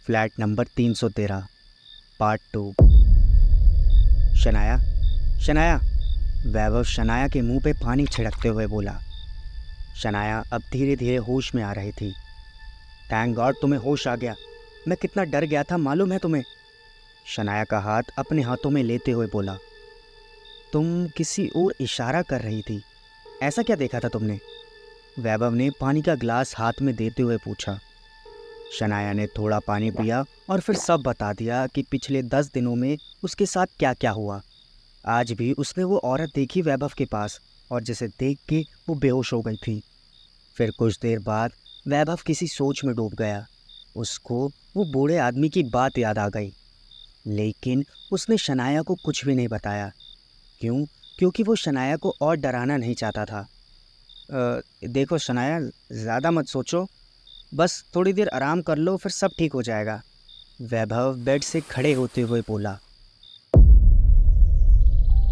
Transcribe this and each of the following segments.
Flat number 313 part 2। Shanaya, Shanaya. Vaibhav Shanaya के मुंह पे पानी छिड़कते हुए बोला। शनाया अब धीरे धीरे होश में आ रही थी। थैंक गॉड तुम्हें होश आ गया। मैं कितना डर गया था मालूम है तुम्हें? शनाया का हाथ अपने हाथों में लेते हुए बोला। तुम किसी और इशारा कर रही थी, ऐसा क्या देखा था तुमने? वैभव ने पानी का ग्लास हाथ में देते हुए पूछा। शनाया ने थोड़ा पानी पिया और फिर सब बता दिया कि पिछले 10 दिनों में उसके साथ क्या क्या हुआ। आज भी उसने वो औरत देखी वैभव के पास, और जिसे देख के वो बेहोश हो गई थी। फिर कुछ देर बाद वैभव किसी सोच में डूब गया। उसको वो बूढ़े आदमी की बात याद आ गई, लेकिन उसने शनाया को कुछ भी नहीं बताया। क्यों? क्योंकि वो शनाया को और डराना नहीं चाहता था। देखो शनाया, ज़्यादा मत सोचो, बस थोड़ी देर आराम कर लो, फिर सब ठीक हो जाएगा। वैभव बेड से खड़े होते हुए बोला।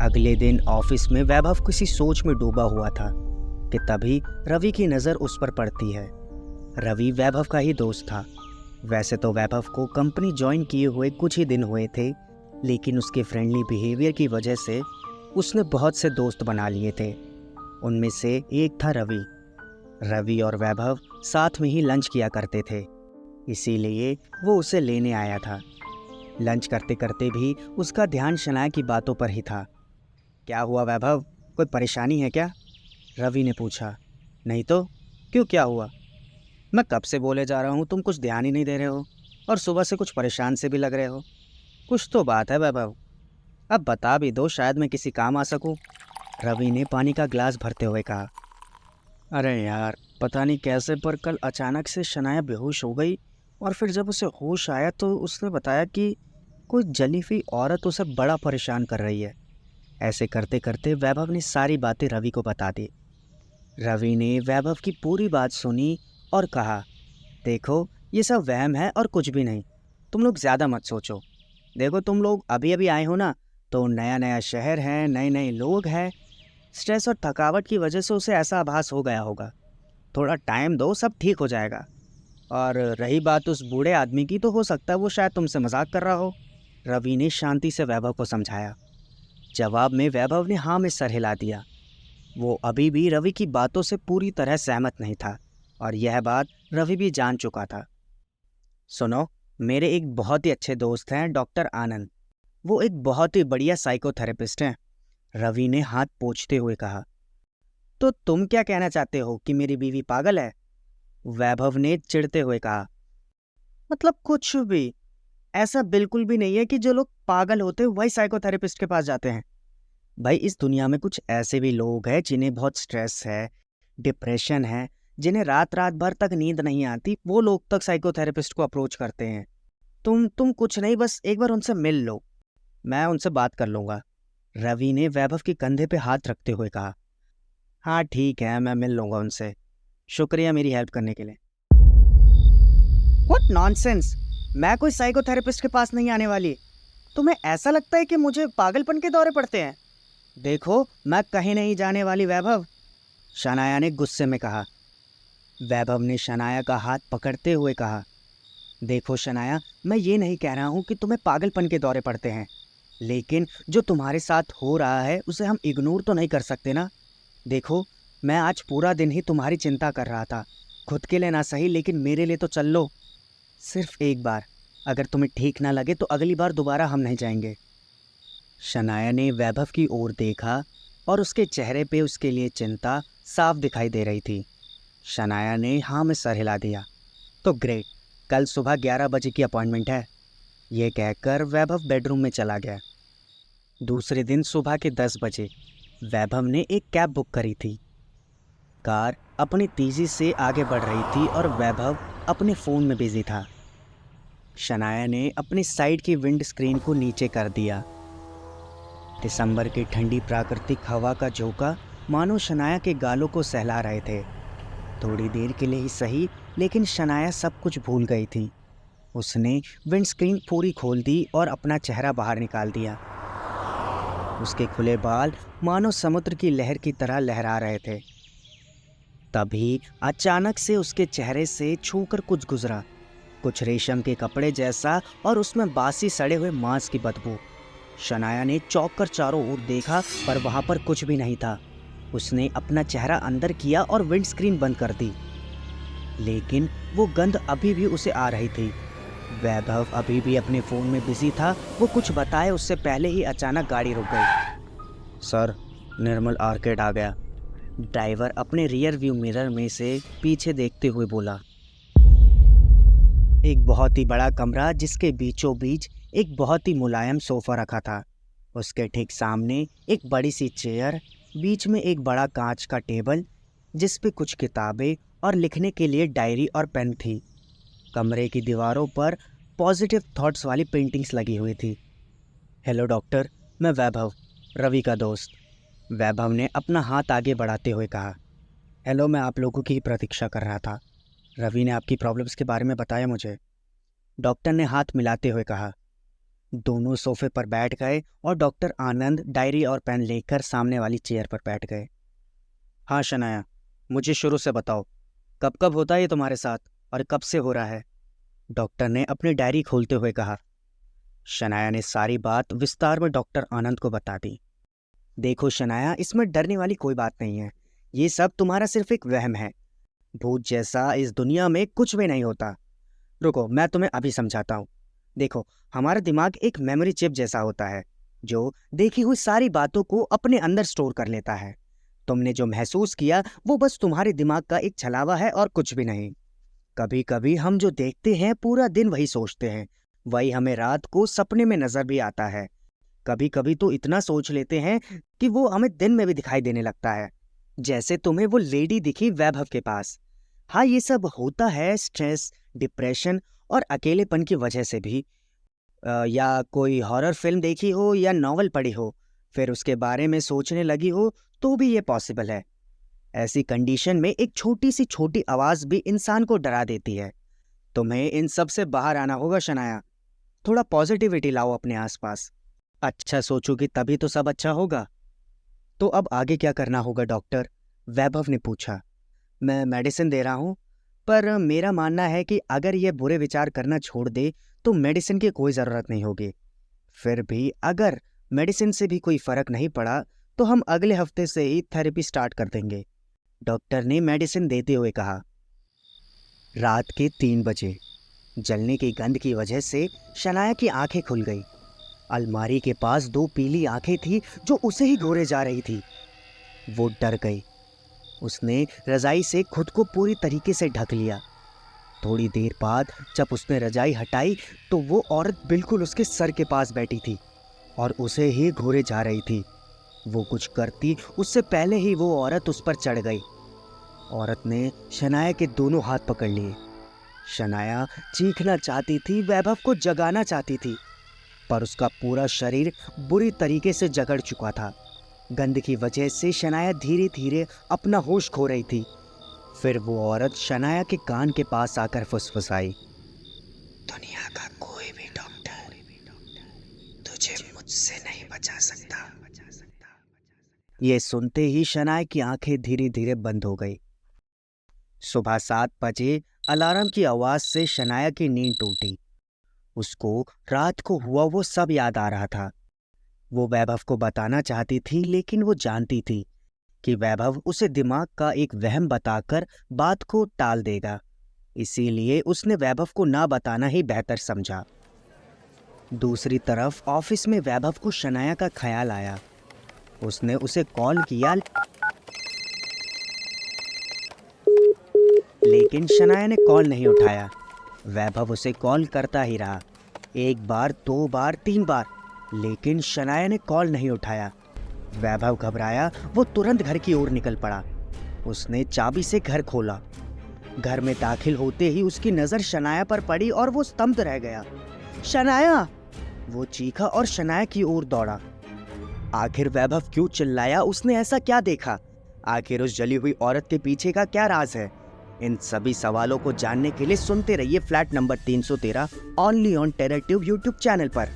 अगले दिन ऑफिस में वैभव किसी सोच में डूबा हुआ था कि तभी रवि की नज़र उस पर पड़ती है। रवि वैभव का ही दोस्त था। वैसे तो वैभव को कंपनी ज्वाइन किए हुए कुछ ही दिन हुए थे, लेकिन उसके फ्रेंडली बिहेवियर की वजह से उसने बहुत से दोस्त बना लिए थे। उनमें से एक था रवि। रवि और वैभव साथ में ही लंच किया करते थे, इसीलिए वो उसे लेने आया था। लंच करते करते भी उसका ध्यान शनाया की बातों पर ही था। क्या हुआ वैभव, कोई परेशानी है क्या? रवि ने पूछा। नहीं तो, क्यों, क्या हुआ? मैं कब से बोले जा रहा हूँ, तुम कुछ ध्यान ही नहीं दे रहे हो, और सुबह से कुछ परेशान से भी लग रहे हो। कुछ तो बात है वैभव, अब बता भी दो, शायद मैं किसी काम आ सकूँ। रवि ने पानी का ग्लास भरते हुए कहा। अरे यार, पता नहीं कैसे पर कल अचानक से शनाया बेहोश हो गई, और फिर जब उसे होश आया तो उसने बताया कि कोई जली हुई औरत उसे बड़ा परेशान कर रही है। ऐसे करते करते वैभव ने सारी बातें रवि को बता दी। रवि ने वैभव की पूरी बात सुनी और कहा, देखो ये सब वहम है और कुछ भी नहीं, तुम लोग ज़्यादा मत सोचो। देखो तुम लोग अभी अभी आए हो ना, तो नया नया शहर है, नए नए लोग हैं। स्ट्रेस और थकावट की वजह से उसे ऐसा आभास हो गया होगा। थोड़ा टाइम दो, सब ठीक हो जाएगा। और रही बात उस बूढ़े आदमी की, तो हो सकता है वो शायद तुमसे मजाक कर रहा हो। रवि ने शांति से वैभव को समझाया। जवाब में वैभव ने हाँ में सर हिला दिया। वो अभी भी रवि की बातों से पूरी तरह सहमत नहीं था, और यह बात रवि भी जान चुका था। सुनो, मेरे एक बहुत ही अच्छे दोस्त हैं, डॉक्टर आनंद। वो एक बहुत ही बढ़िया साइकोथेरेपिस्ट हैं। रवि ने हाथ पोंछते हुए कहा। तो तुम क्या कहना चाहते हो कि मेरी बीवी पागल है? वैभव ने चिढ़ते हुए कहा। मतलब कुछ भी, ऐसा बिल्कुल भी नहीं है कि जो लोग पागल होते वही साइकोथेरेपिस्ट के पास जाते हैं। भाई, इस दुनिया में कुछ ऐसे भी लोग हैं जिन्हें बहुत स्ट्रेस है, डिप्रेशन है, जिन्हें रात रात भर तक नींद नहीं आती, वो लोग तक साइकोथेरेपिस्ट को अप्रोच करते हैं। तुम कुछ नहीं, बस एक बार उनसे मिल लो, मैं उनसे बात कर लूँगा। रवि ने वैभव के कंधे पे हाथ रखते हुए कहा। हाँ ठीक है, मैं मिल लूँगा उनसे। शुक्रिया मेरी हेल्प करने के लिए। व्हाट नॉनसेंस, मैं कोई साइकोथेरेपिस्ट के पास नहीं आने वाली। तुम्हें ऐसा लगता है कि मुझे पागलपन के दौरे पड़ते हैं? देखो, मैं कहीं नहीं जाने वाली वैभव, शनाया ने गुस्से में कहा। वैभव ने शनाया का हाथ पकड़ते हुए कहा। देखो शनाया, मैं ये नहीं कह रहा हूँ कि तुम्हें पागलपन के दौरे पड़ते हैं, लेकिन जो तुम्हारे साथ हो रहा है उसे हम इग्नोर तो नहीं कर सकते ना। देखो, मैं आज पूरा दिन ही तुम्हारी चिंता कर रहा था। खुद के लिए ना सही, लेकिन मेरे लिए तो चल लो, सिर्फ एक बार। अगर तुम्हें ठीक ना लगे तो अगली बार दोबारा हम नहीं जाएंगे। शनाया ने वैभव की ओर देखा, और उसके चेहरे पे उसके लिए चिंता साफ दिखाई दे रही थी। शनाया ने हाँ में सर हिला दिया। तो ग्रेट, कल सुबह 11 बजे की अपॉइंटमेंट है। ये कहकर वैभव बेडरूम में चला गया। दूसरे दिन सुबह के 10 बजे वैभव ने एक कैब बुक करी थी। कार अपनी तेजी से आगे बढ़ रही थी और वैभव अपने फ़ोन में बिजी था। शनाया ने अपनी साइड की विंड स्क्रीन को नीचे कर दिया। दिसंबर की ठंडी प्राकृतिक हवा का झोंका मानो शनाया के गालों को सहला रहे थे। थोड़ी देर के लिए ही सही, लेकिन शनाया सब कुछ भूल गई थी। उसने विंडस्क्रीन पूरी खोल दी और अपना चेहरा बाहर निकाल दिया। उसके खुले बाल मानो समुद्र की लहर की तरह लहरा रहे थे। तभी अचानक से उसके चेहरे से छूकर कुछ गुजरा। कुछ रेशम के कपड़े जैसा और उसमें बासी सड़े हुए मांस की बदबू। शनाया ने चौंक कर चारों ओर देखा पर वहां पर कुछ भी नहीं था। उसने अपना चेहरा अंदर किया और विंडस्क्रीन बंद कर दी, लेकिन वो गंध अभी भी उसे आ रही थी। वैभव अभी भी अपने फ़ोन में बिजी था। वो कुछ बताए उससे पहले ही अचानक गाड़ी रुक गई। सर, निर्मल आर्केड आ गया। ड्राइवर अपने रियर व्यू मिरर में से पीछे देखते हुए बोला। एक बहुत ही बड़ा कमरा जिसके बीचों बीच एक बहुत ही मुलायम सोफ़ा रखा था। उसके ठीक सामने एक बड़ी सी चेयर, बीच में एक बड़ा कांच का टेबल जिस पे कुछ किताबें और लिखने के लिए डायरी और पेन थी। कमरे की दीवारों पर पॉजिटिव थॉट्स वाली पेंटिंग्स लगी हुई थी। हेलो डॉक्टर, मैं वैभव, रवि का दोस्त। वैभव ने अपना हाथ आगे बढ़ाते हुए कहा। हेलो, मैं आप लोगों की ही प्रतीक्षा कर रहा था। रवि ने आपकी प्रॉब्लम्स के बारे में बताया मुझे, डॉक्टर ने हाथ मिलाते हुए कहा। दोनों सोफे पर बैठ गए और डॉक्टर आनंद डायरी और पेन लेकर सामने वाली चेयर पर बैठ गए। हाँ शनाया, मुझे शुरू से बताओ, कब कब होता है ये तुम्हारे साथ और कब से हो रहा है? डॉक्टर ने अपनी डायरी खोलते हुए कहा। शनाया ने सारी बात विस्तार में डॉक्टर आनंद को बता दी। देखो शनाया, इसमें डरने वाली कोई बात नहीं है। ये सब तुम्हारा सिर्फ एक वहम है। भूत जैसा इस दुनिया में कुछ भी नहीं होता। रुको, मैं तुम्हें अभी समझाता हूँ। देखो, हमारा दिमाग एक मेमोरी चिप जैसा होता है जो देखी हुई सारी बातों को अपने अंदर स्टोर कर लेता है। तुमने जो महसूस किया वो बस तुम्हारे दिमाग का एक छलावा है और कुछ भी नहीं। कभी कभी हम जो देखते हैं पूरा दिन वही सोचते हैं, वही हमें रात को सपने में नजर भी आता है। कभी कभी तो इतना सोच लेते हैं कि वो हमें दिन में भी दिखाई देने लगता है, जैसे तुम्हें वो लेडी दिखी वैभव के पास। हाँ, ये सब होता है स्ट्रेस, डिप्रेशन और अकेलेपन की वजह से भी। या कोई हॉरर फिल्म देखी हो या नॉवल पढ़ी हो, फिर उसके बारे में सोचने लगी हो, तो भी ये पॉसिबल है। ऐसी कंडीशन में एक छोटी सी छोटी आवाज़ भी इंसान को डरा देती है। तुम्हें इन सब से बाहर आना होगा शनाया। थोड़ा पॉजिटिविटी लाओ अपने आसपास। अच्छा सोचोगी तभी तो सब अच्छा होगा। तो अब आगे क्या करना होगा डॉक्टर? वैभव ने पूछा। मैं मेडिसिन दे रहा हूँ, पर मेरा मानना है कि अगर ये बुरे विचार करना छोड़ दे तो मेडिसिन की कोई ज़रूरत नहीं होगी। फिर भी अगर मेडिसिन से भी कोई फ़र्क नहीं पड़ा तो हम अगले हफ्ते से ही थेरेपी स्टार्ट कर देंगे, डॉक्टर ने मेडिसिन देते हुए कहा। रात के 3 बजे जलने की गंध की वजह से शनाया की आंखें खुल गई। अलमारी के पास 2 पीली आंखें थी जो उसे ही घूरे जा रही थी। वो डर गई। उसने रजाई से खुद को पूरी तरीके से ढक लिया। थोड़ी देर बाद जब उसने रजाई हटाई तो वो औरत बिल्कुल उसके सर के पास बैठी थी और उसे ही घूरे जा रही थी। वो कुछ करती उससे पहले ही वो औरत उस पर चढ़ गई। औरत ने शनाया के दोनों हाथ पकड़ लिए। शनाया चीखना चाहती थी, वैभव को जगाना चाहती थी, पर उसका पूरा शरीर बुरी तरीके से जकड़ चुका था। गंध की वजह से शनाया धीरे धीरे अपना होश खो रही थी। फिर वो औरत शनाया के कान के पास आकर फुसफुसाई। दुनिया का कोई भी डॉक्टर तुझे मुझसे नहीं बचा सकता। ये सुनते ही शनाया की आंखें धीरे धीरे बंद हो गई। सुबह 7 बजे अलार्म की आवाज से शनाया की नींद टूटी। उसको रात को हुआ वो सब याद आ रहा था। वो वैभव को बताना चाहती थी, लेकिन वो जानती थी कि वैभव उसे दिमाग का एक वहम बताकर बात को टाल देगा। इसीलिए उसने वैभव को ना बताना ही बेहतर समझा। दूसरी तरफ ऑफिस में वैभव को शनाया का ख्याल आया। उसने उसे कॉल किया, लेकिन शनाया ने कॉल नहीं उठाया। वैभव उसे कॉल करता ही रहा, 1 बार, 2 बार, 3 बार, लेकिन शनाया ने कॉल नहीं उठाया। वैभव घबराया। वो तुरंत घर की ओर निकल पड़ा। उसने चाबी से घर खोला। घर में दाखिल होते ही उसकी नज़र शनाया पर पड़ी और वो स्तब्ध रह गया। शनाया! वो चीखा और शनाया की ओर दौड़ा। आखिर वैभव क्यों चिल्लाया? उसने ऐसा क्या देखा? आखिर उस जली हुई औरत के पीछे का क्या राज है? इन सभी सवालों को जानने के लिए सुनते रहिए flat number 313 only on terror tube YouTube channel पर।